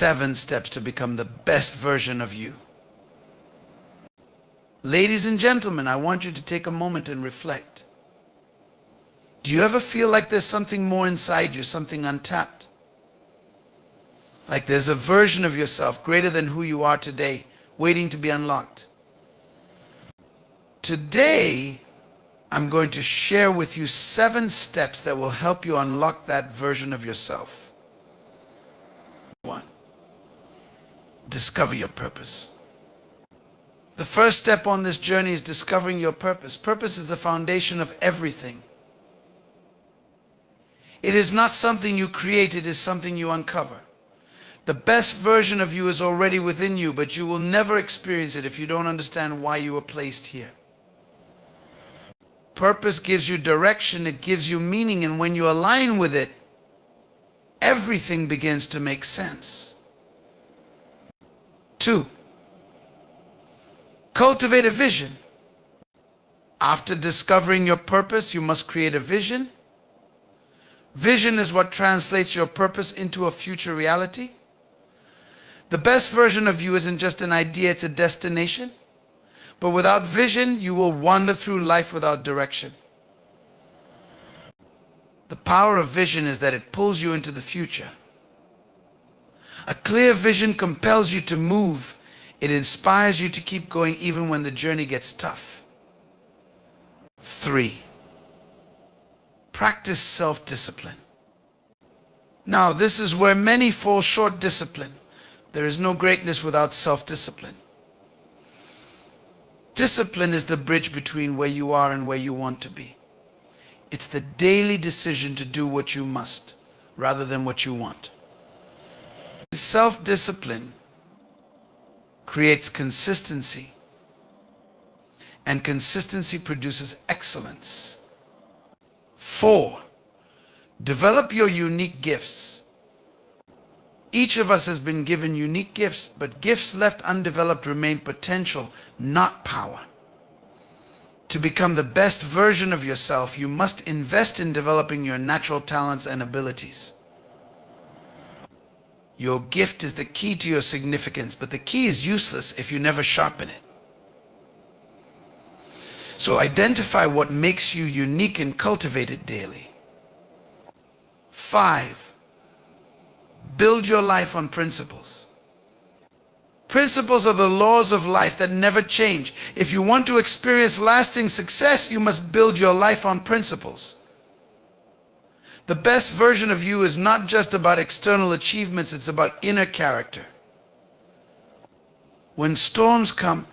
7 steps to become the best version of you. Ladies and gentlemen, I want you to take a moment and reflect. Do you ever feel like there's something more inside you, something untapped? Like there's a version of yourself greater than who you are today, waiting to be unlocked? Today, I'm going to share with you 7 steps that will help you unlock that version of yourself. 1. Discover your purpose. The first step on this journey is discovering your purpose. Purpose is the foundation of everything. It is not something you create, it is something you uncover. The best version of you is already within you, but you will never experience it if you don't understand why you were placed here. Purpose gives you direction, it gives you meaning, and when you align with it, everything begins to make sense. 2. Cultivate a vision. After discovering your purpose, you must create a vision. Vision is what translates your purpose into a future reality. The best version of you isn't just an idea, it's a destination. But without vision, you will wander through life without direction. The power of vision is that it pulls you into the future. A clear vision compels you to move. It inspires you to keep going even when the journey gets tough. 3. Practice self-discipline. Now, this is where many fall short. Discipline. There is no greatness without self-discipline. Discipline is the bridge between where you are and where you want to be. It's the daily decision to do what you must, rather than what you want. Self-discipline creates consistency, and consistency produces excellence. 4. Develop your unique gifts. Each of us has been given unique gifts, but gifts left undeveloped remain potential, not power. To become the best version of yourself, you must invest in developing your natural talents and abilities. Your gift is the key to your significance, but the key is useless if you never sharpen it. So identify what makes you unique and cultivate it daily. 5. Build your life on principles. Principles are the laws of life that never change. If you want to experience lasting success, you must build your life on principles. The best version of you is not just about external achievements, it's about inner character. When storms come,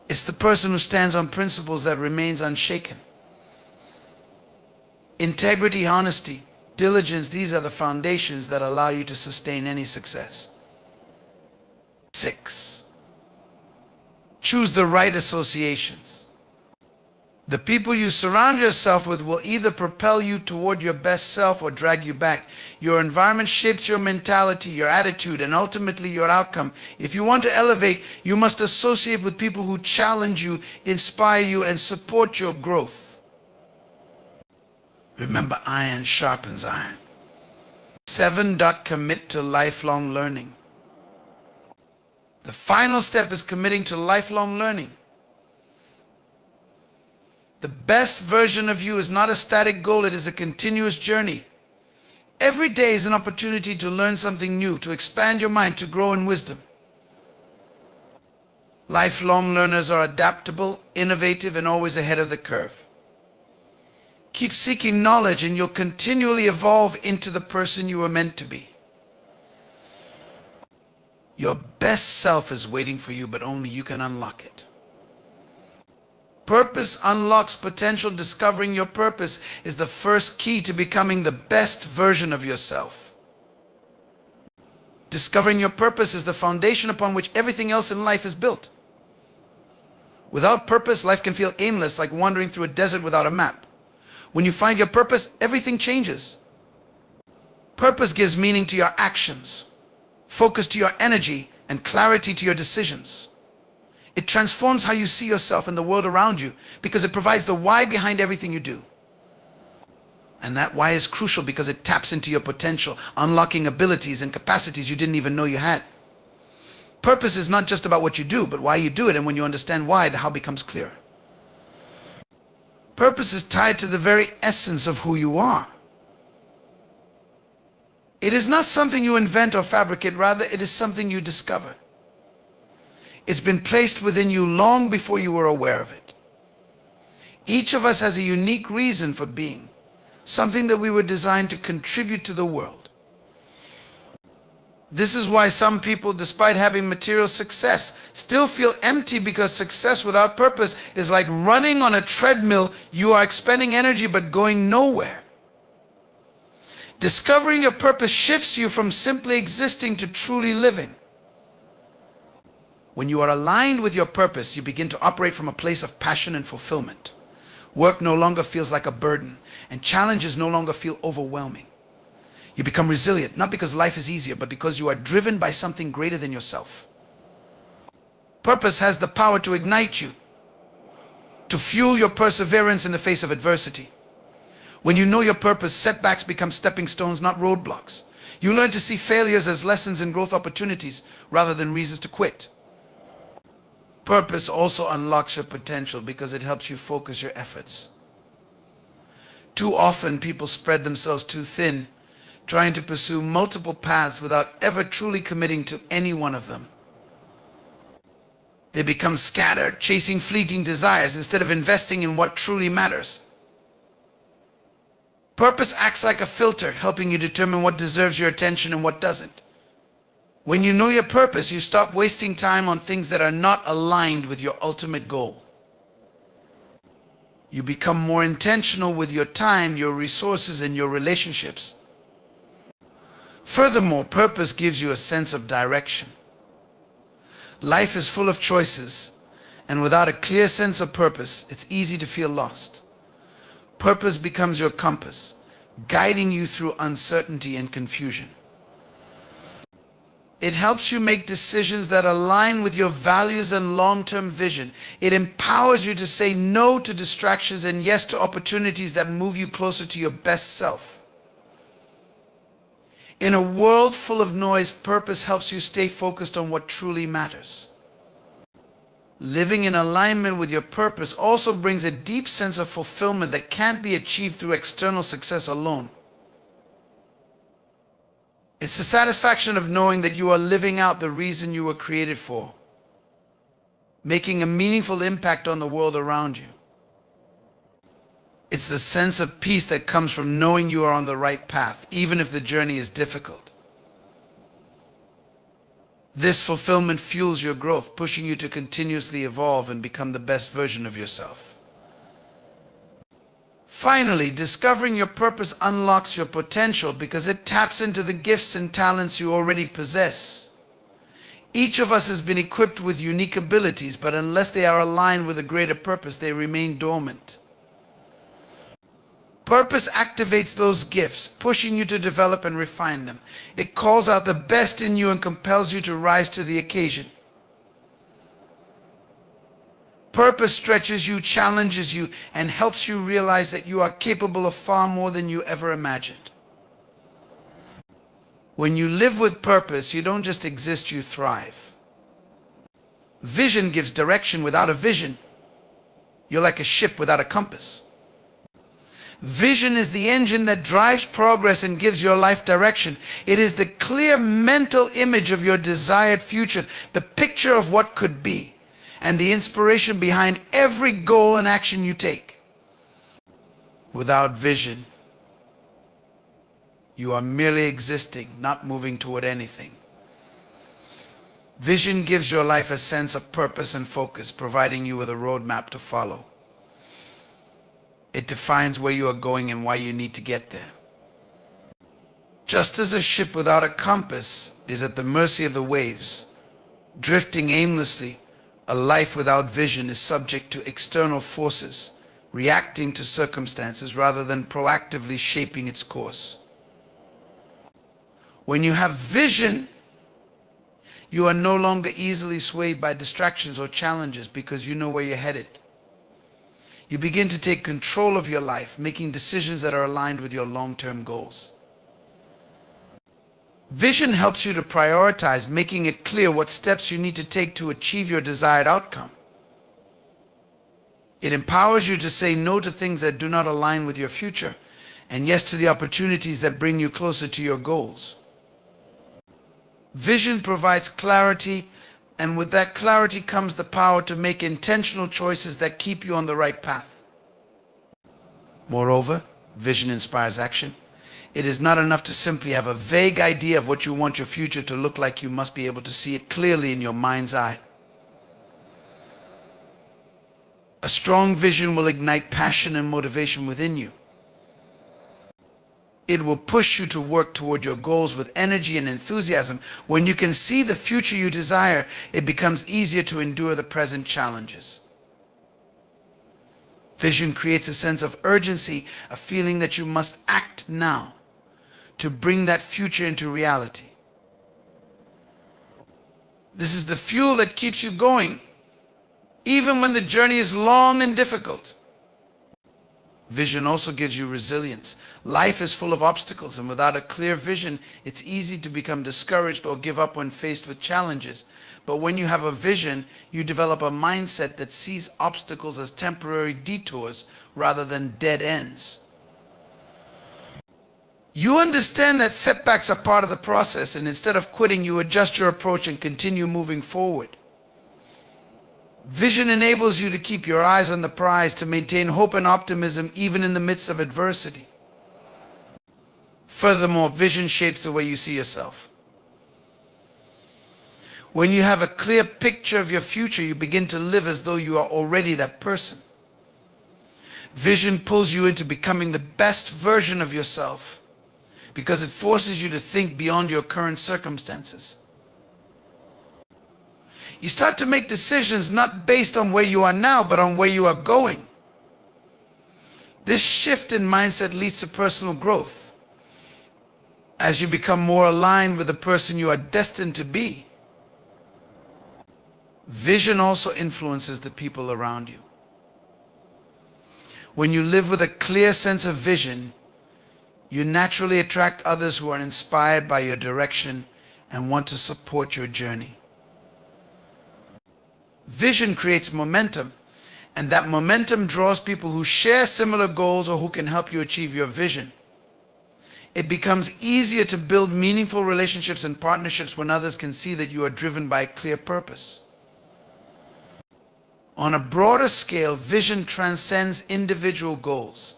it's the person who stands on principles that remains unshaken. Integrity, honesty, diligence, these are the foundations that allow you to sustain any success. 6. Choose the right associations. The people you surround yourself with will either propel you toward your best self or drag you back. Your environment shapes your mentality, your attitude, and ultimately your outcome. If you want to elevate, you must associate with people who challenge you, inspire you, and support your growth. Remember, iron sharpens iron. 7. Commit to lifelong learning. The final step is committing to lifelong learning. The best version of you is not a static goal, it is a continuous journey. Every day is an opportunity to learn something new, to expand your mind, to grow in wisdom. Lifelong learners are adaptable, innovative, and always ahead of the curve. Keep seeking knowledge and you'll continually evolve into the person you were meant to be. Your best self is waiting for you, but only you can unlock it. Purpose unlocks potential. Discovering your purpose is the first key to becoming the best version of yourself. Discovering your purpose is the foundation upon which everything else in life is built. Without purpose, life can feel aimless, like wandering through a desert without a map. When you find your purpose, everything changes. Purpose gives meaning to your actions, focus to your energy, and clarity to your decisions. It transforms how you see yourself and the world around you because it provides the why behind everything you do. And that why is crucial because it taps into your potential, unlocking abilities and capacities you didn't even know you had. Purpose is not just about what you do, but why you do it, and when you understand why, the how becomes clearer. Purpose is tied to the very essence of who you are. It is not something you invent or fabricate, rather it is something you discover. It's been placed within you long before you were aware of it. Each of us has a unique reason for being, something that we were designed to contribute to the world. This is why some people, despite having material success, still feel empty, because success without purpose is like running on a treadmill. You are expending energy but going nowhere. Discovering your purpose shifts you from simply existing to truly living. When you are aligned with your purpose, you begin to operate from a place of passion and fulfillment. Work no longer feels like a burden, and challenges no longer feel overwhelming. You become resilient, not because life is easier, but because you are driven by something greater than yourself. Purpose has the power to ignite you, to fuel your perseverance in the face of adversity. When you know your purpose, setbacks become stepping stones, not roadblocks. You learn to see failures as lessons and growth opportunities rather than reasons to quit. Purpose also unlocks your potential because it helps you focus your efforts. Too often people spread themselves too thin, trying to pursue multiple paths without ever truly committing to any one of them. They become scattered, chasing fleeting desires instead of investing in what truly matters. Purpose acts like a filter, helping you determine what deserves your attention and what doesn't. When you know your purpose, you stop wasting time on things that are not aligned with your ultimate goal. You become more intentional with your time, your resources, and your relationships. Furthermore, purpose gives you a sense of direction. Life is full of choices, and without a clear sense of purpose, it's easy to feel lost. Purpose becomes your compass, guiding you through uncertainty and confusion. It helps you make decisions that align with your values and long-term vision. It empowers you to say no to distractions and yes to opportunities that move you closer to your best self. In a world full of noise, purpose helps you stay focused on what truly matters. Living in alignment with your purpose also brings a deep sense of fulfillment that can't be achieved through external success alone. It's the satisfaction of knowing that you are living out the reason you were created for, making a meaningful impact on the world around you. It's the sense of peace that comes from knowing you are on the right path, even if the journey is difficult. This fulfillment fuels your growth, pushing you to continuously evolve and become the best version of yourself. Finally, discovering your purpose unlocks your potential because it taps into the gifts and talents you already possess. Each of us has been equipped with unique abilities, but unless they are aligned with a greater purpose, they remain dormant. Purpose activates those gifts, pushing you to develop and refine them. It calls out the best in you and compels you to rise to the occasion. Purpose stretches you, challenges you, and helps you realize that you are capable of far more than you ever imagined. When you live with purpose, you don't just exist, you thrive. Vision gives direction. Without a vision, you're like a ship without a compass. Vision is the engine that drives progress and gives your life direction. It is the clear mental image of your desired future, the picture of what could be, and the inspiration behind every goal and action you take. Without vision, you are merely existing, not moving toward anything. Vision gives your life a sense of purpose and focus, providing you with a roadmap to follow. It defines where you are going and why you need to get there. Just as a ship without a compass is at the mercy of the waves, drifting aimlessly, a life without vision is subject to external forces, reacting to circumstances rather than proactively shaping its course. When you have vision, you are no longer easily swayed by distractions or challenges because you know where you're headed. You begin to take control of your life, making decisions that are aligned with your long-term goals. Vision helps you to prioritize, making it clear what steps you need to take to achieve your desired outcome. It empowers you to say no to things that do not align with your future, and yes to the opportunities that bring you closer to your goals. Vision provides clarity, and with that clarity comes the power to make intentional choices that keep you on the right path. Moreover, vision inspires action. It is not enough to simply have a vague idea of what you want your future to look like. You must be able to see it clearly in your mind's eye. A strong vision will ignite passion and motivation within you. It will push you to work toward your goals with energy and enthusiasm. When you can see the future you desire, it becomes easier to endure the present challenges. Vision creates a sense of urgency, a feeling that you must act now to bring that future into reality. This is the fuel that keeps you going, even when the journey is long and difficult. Vision also gives you resilience. Life is full of obstacles, and without a clear vision, it's easy to become discouraged or give up when faced with challenges. But when you have a vision, you develop a mindset that sees obstacles as temporary detours rather than dead ends. You understand that setbacks are part of the process, and instead of quitting, you adjust your approach and continue moving forward. Vision enables you to keep your eyes on the prize, to maintain hope and optimism even in the midst of adversity. Furthermore, vision shapes the way you see yourself. When you have a clear picture of your future, you begin to live as though you are already that person. Vision pulls you into becoming the best version of yourself because it forces you to think beyond your current circumstances. You start to make decisions not based on where you are now, but on where you are going. This shift in mindset leads to personal growth as you become more aligned with the person you are destined to be. Vision also influences the people around you. When you live with a clear sense of vision, you naturally attract others who are inspired by your direction and want to support your journey. Vision creates momentum, and that momentum draws people who share similar goals or who can help you achieve your vision. It becomes easier to build meaningful relationships and partnerships when others can see that you are driven by a clear purpose. On a broader scale, vision transcends individual goals.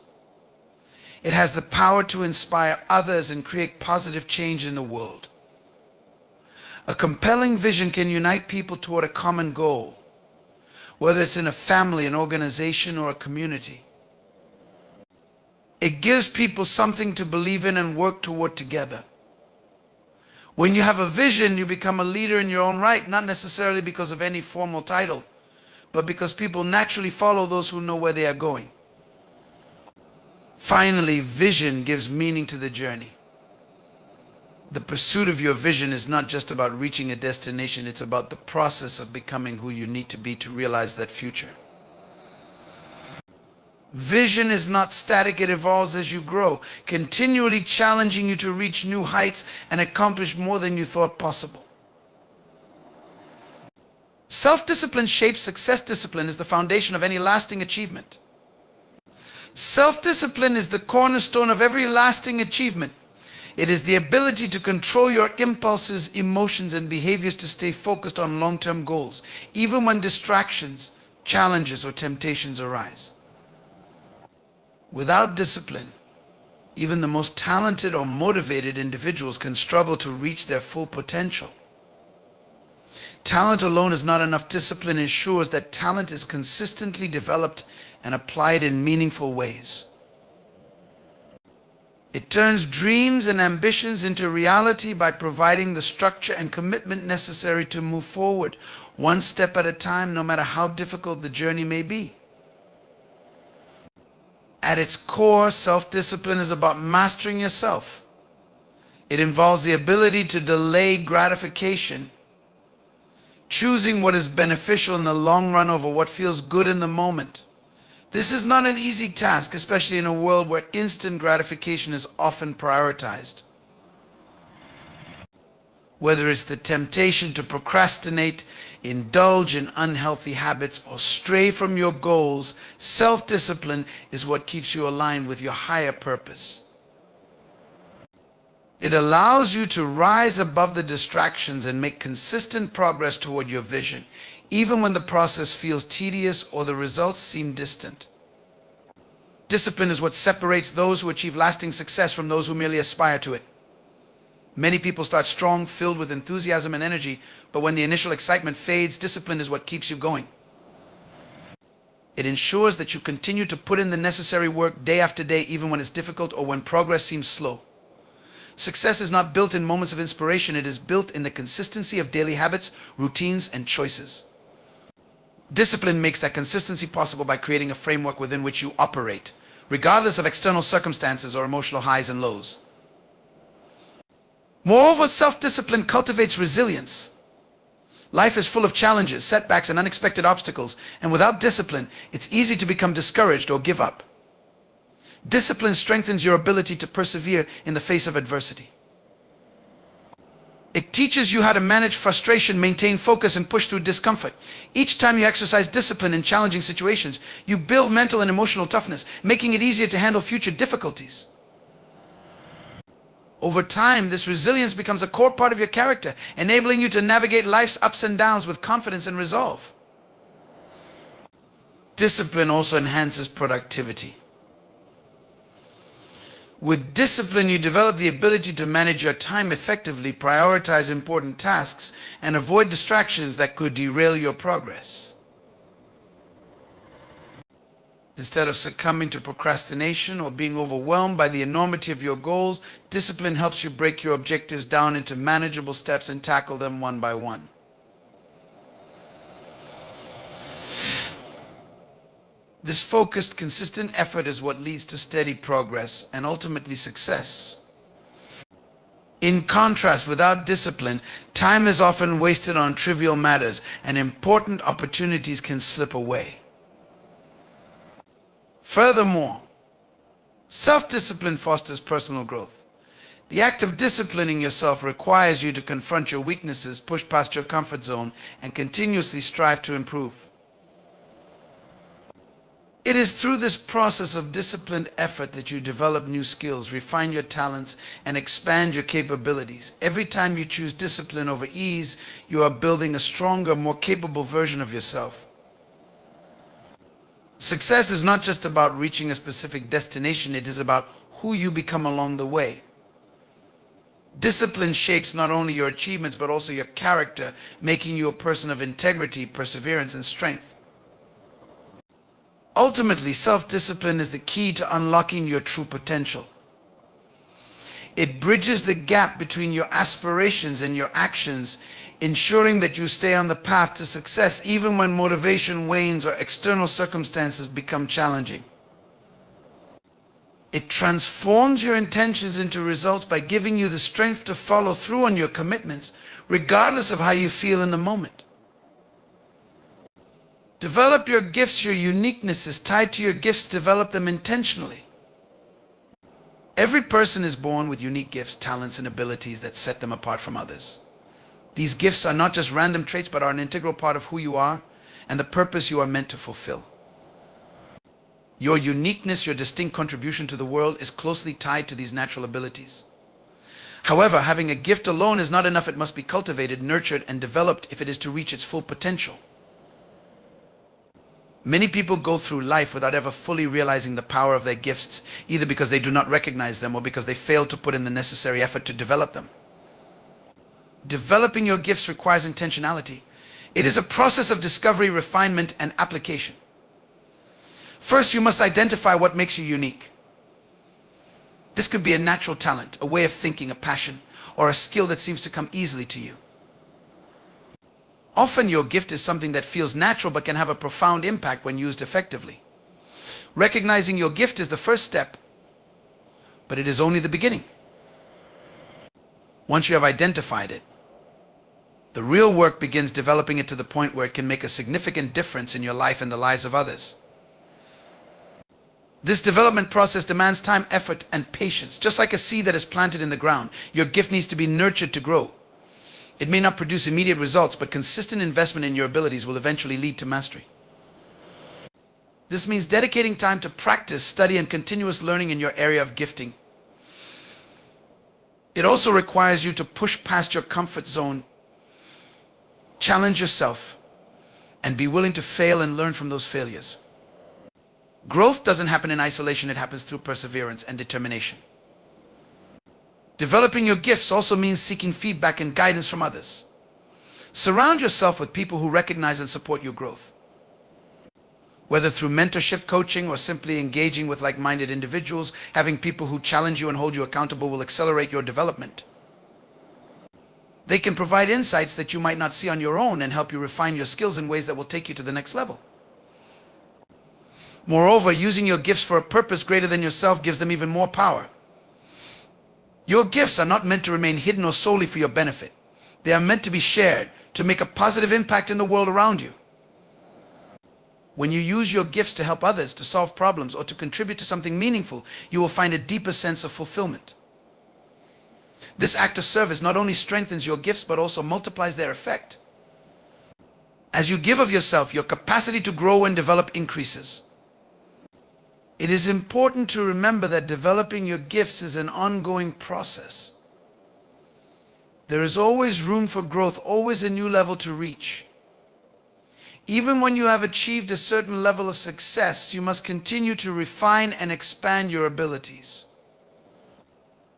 It has the power to inspire others and create positive change in the world. A compelling vision can unite people toward a common goal, whether it's in a family, an organization, or a community. It gives people something to believe in and work toward together. When you have a vision, you become a leader in your own right, not necessarily because of any formal title, but because people naturally follow those who know where they are going. Finally, vision gives meaning to the journey. The pursuit of your vision is not just about reaching a destination, it's about the process of becoming who you need to be to realize that future. Vision is not static, it evolves as you grow, continually challenging you to reach new heights and accomplish more than you thought possible. Self-discipline shapes success. Discipline is the foundation of any lasting achievement. Self-discipline is the cornerstone of every lasting achievement. It is the ability to control your impulses, emotions, and behaviors to stay focused on long-term goals, even when distractions, challenges, or temptations arise. Without discipline, even the most talented or motivated individuals can struggle to reach their full potential. Talent alone is not enough. Discipline ensures that talent is consistently developed and applied in meaningful ways. It turns dreams and ambitions into reality by providing the structure and commitment necessary to move forward, one step at a time, no matter how difficult the journey may be. At its core, self-discipline is about mastering yourself. It involves the ability to delay gratification, choosing what is beneficial in the long run over what feels good in the moment. This is not an easy task, especially in a world where instant gratification is often prioritized. Whether it's the temptation to procrastinate, indulge in unhealthy habits, or stray from your goals, self-discipline is what keeps you aligned with your higher purpose. It allows you to rise above the distractions and make consistent progress toward your vision, even when the process feels tedious or the results seem distant. Discipline is what separates those who achieve lasting success from those who merely aspire to it. Many people start strong, filled with enthusiasm and energy, but when the initial excitement fades, discipline is what keeps you going. It ensures that you continue to put in the necessary work day after day, even when it's difficult or when progress seems slow. Success is not built in moments of inspiration, it is built in the consistency of daily habits, routines, and choices. Discipline makes that consistency possible by creating a framework within which you operate, regardless of external circumstances or emotional highs and lows. Moreover, self-discipline cultivates resilience. Life is full of challenges, setbacks, and unexpected obstacles, and without discipline, it's easy to become discouraged or give up. Discipline strengthens your ability to persevere in the face of adversity. It teaches you how to manage frustration, maintain focus, and push through discomfort. Each time you exercise discipline in challenging situations, you build mental and emotional toughness, making it easier to handle future difficulties. Over time, this resilience becomes a core part of your character, enabling you to navigate life's ups and downs with confidence and resolve. Discipline also enhances productivity. With discipline, you develop the ability to manage your time effectively, prioritize important tasks, and avoid distractions that could derail your progress. Instead of succumbing to procrastination or being overwhelmed by the enormity of your goals, discipline helps you break your objectives down into manageable steps and tackle them one by one. This focused, consistent effort is what leads to steady progress and ultimately success. In contrast, without discipline, time is often wasted on trivial matters and important opportunities can slip away. Furthermore, self-discipline fosters personal growth. The act of disciplining yourself requires you to confront your weaknesses, push past your comfort zone, and continuously strive to improve. It is through this process of disciplined effort that you develop new skills, refine your talents, and expand your capabilities. Every time you choose discipline over ease, you are building a stronger, more capable version of yourself. Success is not just about reaching a specific destination, it is about who you become along the way. Discipline shapes not only your achievements but also your character, making you a person of integrity, perseverance, and strength. Ultimately, self-discipline is the key to unlocking your true potential. It bridges the gap between your aspirations and your actions, ensuring that you stay on the path to success even when motivation wanes or external circumstances become challenging. It transforms your intentions into results by giving you the strength to follow through on your commitments, regardless of how you feel in the moment. Develop your gifts. Your uniqueness is tied to your gifts. Develop them intentionally. Every person is born with unique gifts, talents, and abilities that set them apart from others. These gifts are not just random traits, but are an integral part of who you are and the purpose you are meant to fulfill. Your uniqueness, your distinct contribution to the world, is closely tied to these natural abilities. However, having a gift alone is not enough. It must be cultivated, nurtured, and developed if it is to reach its full potential. Many people go through life without ever fully realizing the power of their gifts, either because they do not recognize them or because they fail to put in the necessary effort to develop them. Developing your gifts requires intentionality. It is a process of discovery, refinement, and application. First, you must identify what makes you unique. This could be a natural talent, a way of thinking, a passion, or a skill that seems to come easily to you. Often your gift is something that feels natural but can have a profound impact when used effectively. Recognizing your gift is the first step, but it is only the beginning. Once you have identified it, the real work begins, developing it to the point where it can make a significant difference in your life and the lives of others. This development process demands time, effort, and patience. Just like a seed that is planted in the ground, your gift needs to be nurtured to grow. It may not produce immediate results, but consistent investment in your abilities will eventually lead to mastery. This means dedicating time to practice, study, and continuous learning in your area of gifting. It also requires you to push past your comfort zone, challenge yourself, and be willing to fail and learn from those failures. Growth doesn't happen in isolation, it happens through perseverance and determination. Developing your gifts also means seeking feedback and guidance from others. Surround yourself with people who recognize and support your growth. Whether through mentorship, coaching, or simply engaging with like-minded individuals, having people who challenge you and hold you accountable will accelerate your development. They can provide insights that you might not see on your own and help you refine your skills in ways that will take you to the next level. Moreover, using your gifts for a purpose greater than yourself gives them even more power. Your gifts are not meant to remain hidden or solely for your benefit. They are meant to be shared, to make a positive impact in the world around you. When you use your gifts to help others, to solve problems, or to contribute to something meaningful, you will find a deeper sense of fulfillment. This act of service not only strengthens your gifts, but also multiplies their effect. As you give of yourself, your capacity to grow and develop increases. It is important to remember that developing your gifts is an ongoing process. There is always room for growth, always a new level to reach. Even when you have achieved a certain level of success, you must continue to refine and expand your abilities.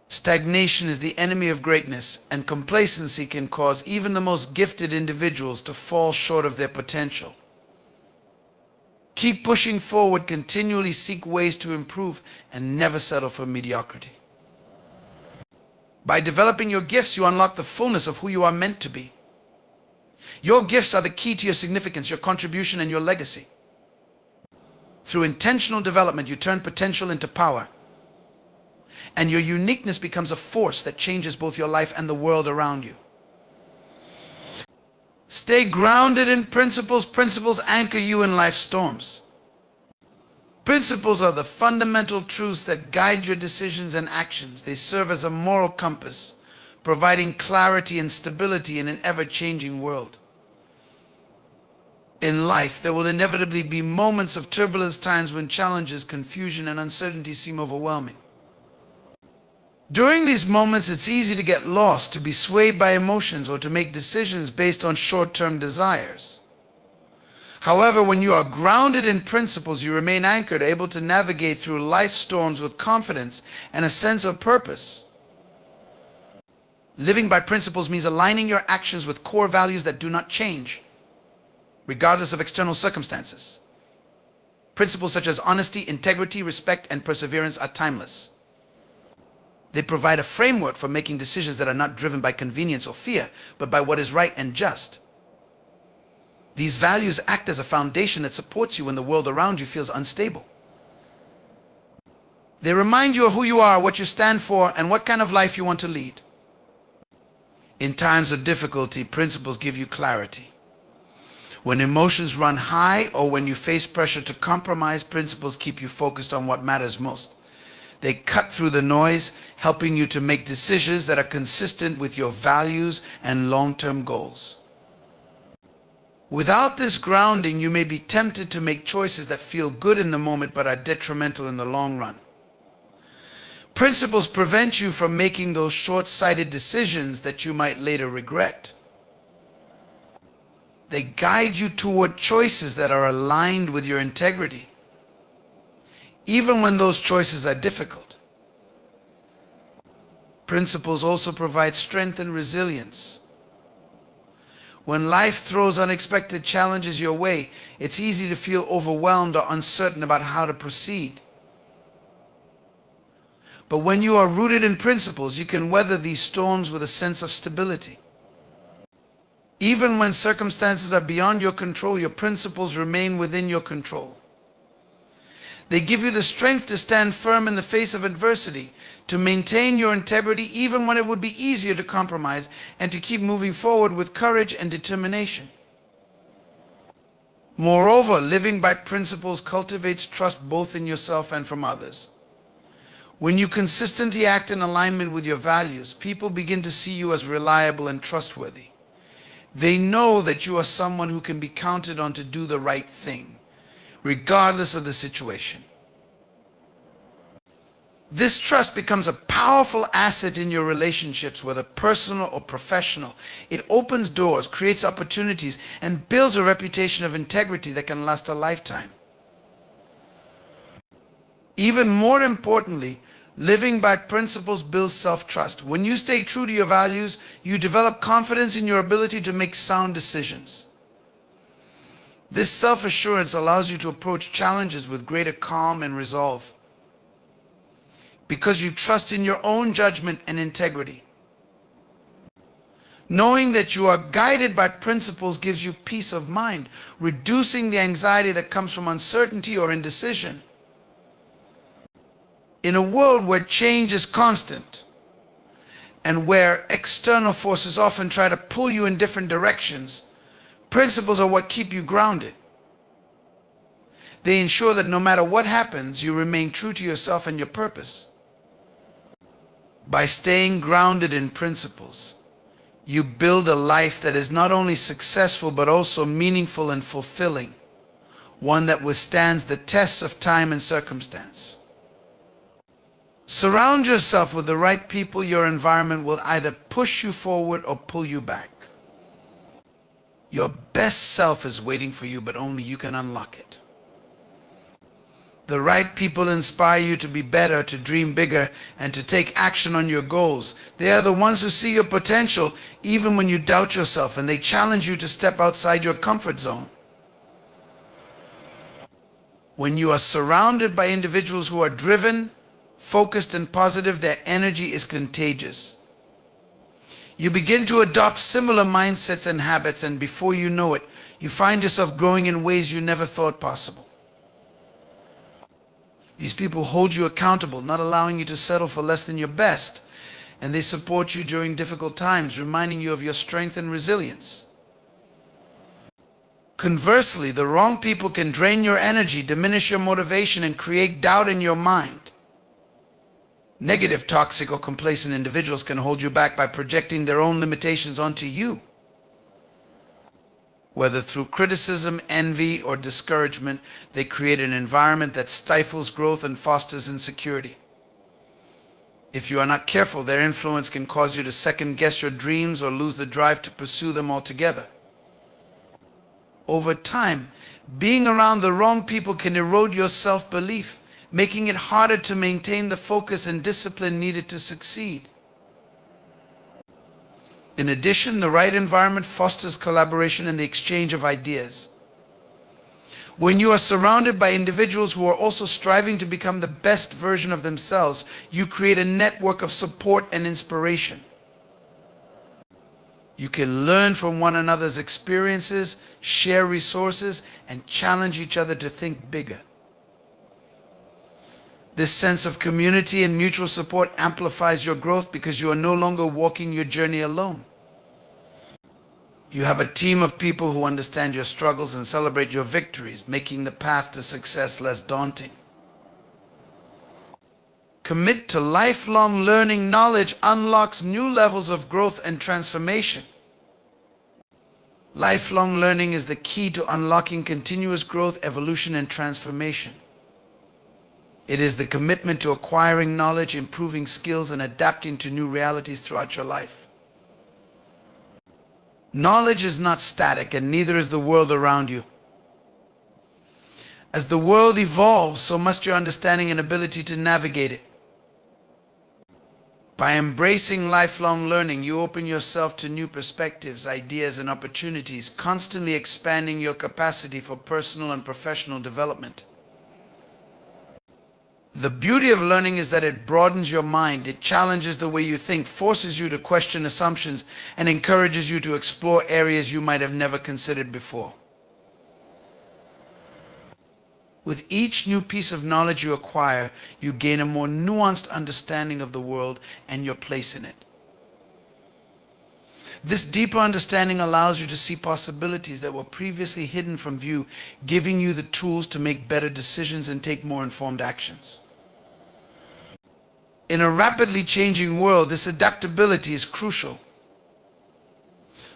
Stagnation is the enemy of greatness, and complacency can cause even the most gifted individuals to fall short of their potential. Keep pushing forward, continually seek ways to improve, and never settle for mediocrity. By developing your gifts, you unlock the fullness of who you are meant to be. Your gifts are the key to your significance, your contribution, and your legacy. Through intentional development, you turn potential into power, and your uniqueness becomes a force that changes both your life and the world around you. Stay grounded in principles. Principles anchor you in life's storms. Principles are the fundamental truths that guide your decisions and actions. They serve as a moral compass, providing clarity and stability in an ever-changing world. In life, there will inevitably be moments of turbulence, times when challenges, confusion, and uncertainty seem overwhelming. During these moments, it's easy to get lost, to be swayed by emotions, or to make decisions based on short-term desires. However, when you are grounded in principles, you remain anchored, able to navigate through life's storms with confidence and a sense of purpose. Living by principles means aligning your actions with core values that do not change, regardless of external circumstances. Principles such as honesty, integrity, respect, and perseverance are timeless. They provide a framework for making decisions that are not driven by convenience or fear, but by what is right and just. These values act as a foundation that supports you when the world around you feels unstable. They remind you of who you are, what you stand for, and what kind of life you want to lead. In times of difficulty, principles give you clarity. When emotions run high or when you face pressure to compromise, principles keep you focused on what matters most. They cut through the noise, helping you to make decisions that are consistent with your values and long-term goals. Without this grounding, you may be tempted to make choices that feel good in the moment but are detrimental in the long run. Principles prevent you from making those short-sighted decisions that you might later regret. They guide you toward choices that are aligned with your integrity, even when those choices are difficult. Principles also provide strength and resilience. When life throws unexpected challenges your way, it's easy to feel overwhelmed or uncertain about how to proceed. But when you are rooted in principles, you can weather these storms with a sense of stability. Even when circumstances are beyond your control, your principles remain within your control. They give you the strength to stand firm in the face of adversity, to maintain your integrity even when it would be easier to compromise, and to keep moving forward with courage and determination. Moreover, living by principles cultivates trust both in yourself and from others. When you consistently act in alignment with your values, people begin to see you as reliable and trustworthy. They know that you are someone who can be counted on to do the right thing, regardless of the situation. This trust becomes a powerful asset in your relationships, whether personal or professional. It opens doors, creates opportunities, and builds a reputation of integrity that can last a lifetime. Even more importantly, living by principles builds self-trust. When you stay true to your values, you develop confidence in your ability to make sound decisions. This self-assurance allows you to approach challenges with greater calm and resolve, because you trust in your own judgment and integrity. Knowing that you are guided by principles gives you peace of mind, reducing the anxiety that comes from uncertainty or indecision. In a world where change is constant and where external forces often try to pull you in different directions, principles are what keep you grounded. They ensure that no matter what happens, you remain true to yourself and your purpose. By staying grounded in principles, you build a life that is not only successful but also meaningful and fulfilling, one that withstands the tests of time and circumstance. Surround yourself with the right people. Your environment will either push you forward or pull you back. Your best self is waiting for you, but only you can unlock it. The right people inspire you to be better, to dream bigger, and to take action on your goals. They are the ones who see your potential even when you doubt yourself, and they challenge you to step outside your comfort zone. When you are surrounded by individuals who are driven, focused, and positive, their energy is contagious. You begin to adopt similar mindsets and habits, and before you know it, you find yourself growing in ways you never thought possible. These people hold you accountable, not allowing you to settle for less than your best, and they support you during difficult times, reminding you of your strength and resilience. Conversely, the wrong people can drain your energy, diminish your motivation, and create doubt in your mind. Negative, toxic, or complacent individuals can hold you back by projecting their own limitations onto you. Whether through criticism, envy, or discouragement, they create an environment that stifles growth and fosters insecurity. If you are not careful, their influence can cause you to second-guess your dreams or lose the drive to pursue them altogether. Over time, being around the wrong people can erode your self-belief, making it harder to maintain the focus and discipline needed to succeed. In addition, the right environment fosters collaboration and the exchange of ideas. When you are surrounded by individuals who are also striving to become the best version of themselves, you create a network of support and inspiration. You can learn from one another's experiences, share resources, and challenge each other to think bigger. This sense of community and mutual support amplifies your growth because you are no longer walking your journey alone. You have a team of people who understand your struggles and celebrate your victories, making the path to success less daunting. Commit to lifelong learning. Knowledge unlocks new levels of growth and transformation. Lifelong learning is the key to unlocking continuous growth, evolution, and transformation. It is the commitment to acquiring knowledge, improving skills, and adapting to new realities throughout your life. Knowledge is not static, and neither is the world around you. As the world evolves, so must your understanding and ability to navigate it. By embracing lifelong learning, you open yourself to new perspectives, ideas, and opportunities, constantly expanding your capacity for personal and professional development. The beauty of learning is that it broadens your mind, it challenges the way you think, forces you to question assumptions, and encourages you to explore areas you might have never considered before. With each new piece of knowledge you acquire, you gain a more nuanced understanding of the world and your place in it. This deeper understanding allows you to see possibilities that were previously hidden from view, giving you the tools to make better decisions and take more informed actions. In a rapidly changing world, this adaptability is crucial.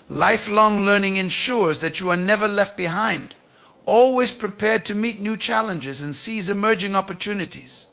Lifelong learning ensures that you are never left behind, always prepared to meet new challenges and seize emerging opportunities.